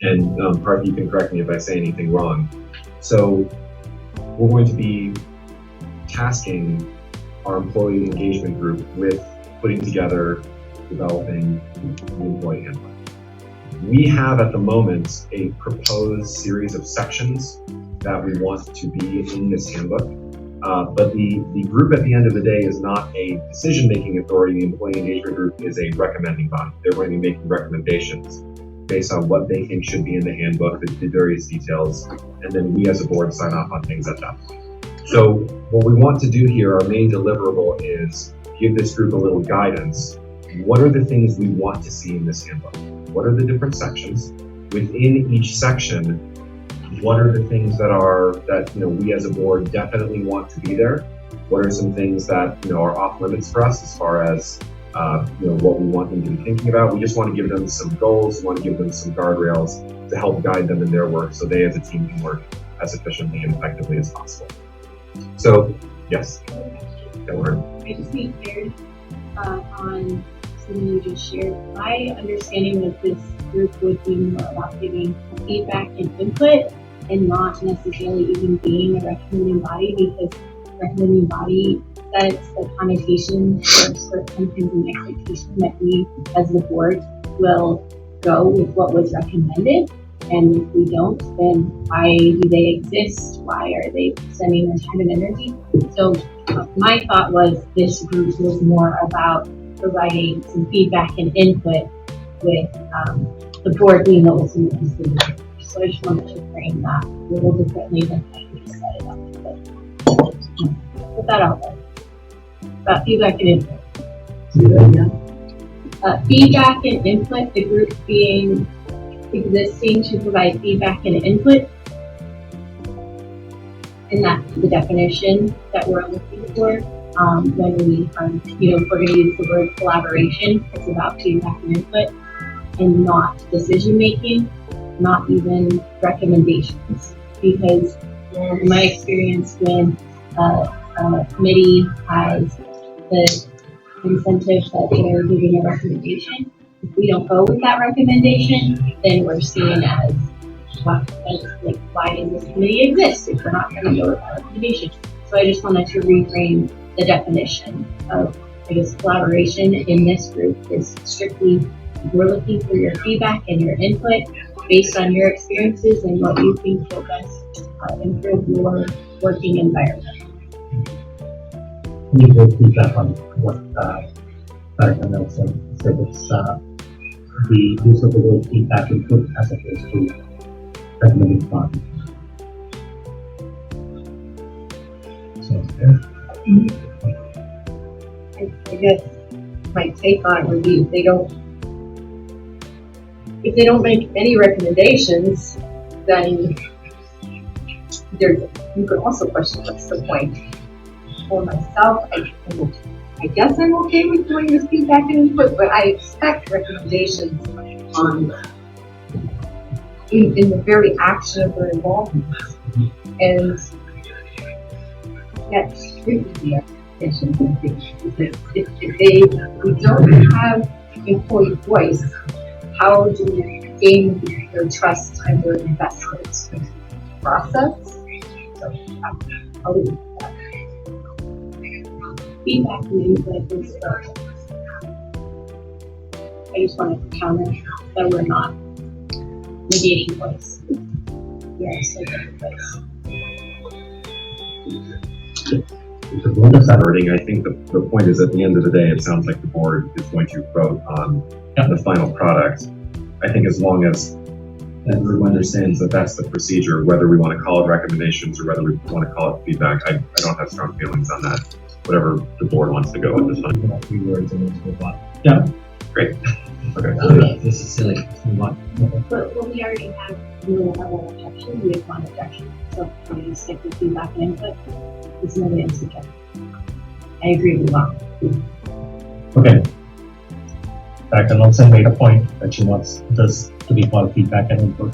And Parth, you can correct me if I say anything wrong. So we're going to be tasking our employee engagement group with putting together, developing the employee handbook. We have at the moment a proposed series of sections that we want to be in this handbook. But the group at the end of the day is not a decision-making authority. The employee engagement group is a recommending body. They're going to be making recommendations based on what they think should be in the handbook, the various details, and then we as a board sign off on things at that point. So what we want to do here, our main deliverable, is give this group a little guidance. What are the things we want to see in this handbook? What are the different sections? Within each section, what are the things that we as a board definitely want to be there? What are some things that are off limits for us as far as what we want them to be thinking about? We just want to give them some goals. We want to give them some guardrails to help guide them in their work, so they as a team can work as efficiently and effectively as possible. So, yes. I just need clarity on something you just shared. My understanding of this group would be more about giving feedback and input and not necessarily even being a recommending body, because recommending body sets the connotation for sometimes an expectation that we as the board will go with what was recommended. And if we don't, then why do they exist? Why are they spending their time and energy? So my thought was this group was more about providing some feedback and input with the board being the ultimate decision. So I just wanted to frame that a little differently than how you just set it up. But put that out there. About feedback and input. Feedback and input, the group being existing to provide feedback and input. And that's the definition that we're looking for. When we are, if we're going to use the word collaboration, it's about feedback and input and not decision making, not even recommendations. Because in my experience, when a committee has the incentive that they're giving a recommendation, if we don't go with that recommendation, then we're seen as why does this committee exist if we're not going to go with that recommendation? So I just wanted to reframe the definition of, collaboration in this group is strictly we're looking for your feedback and your input based on your experiences and what you think will best improve your working environment. Can you give feedback on what Dr. Nelson said? It's the use of the word feedback input as opposed to recommending body. So, I guess my take on it would be if they don't make any recommendations, then you could also question what's the point. For myself, I guess I'm okay with doing this feedback and input, but I expect recommendations in the very action of their involvement. And that's really the expectation, I think. If we don't have employee voice, how do we gain their trust and their investment process? So I'll leave it at that. Feedback and input is I just wanted to counter that we're not negating voice. Yes, voice. If the board is operating, I think the point is at the end of the day, it sounds like the board is going to vote on the final product. I think as long as everyone understands that that's the procedure, whether we want to call it recommendations or whether we want to call it feedback, I don't have strong feelings on that. Whatever the board wants to go at this time. 3 words and then move on. Yeah, great. Okay. This is silly. Let's move on. But we already have no other objection. We have one objection. So can we just stick with feedback and input? It's no one's objection. I agree with that. Okay. Dr. Nelson made a point that she wants this to be called feedback and input.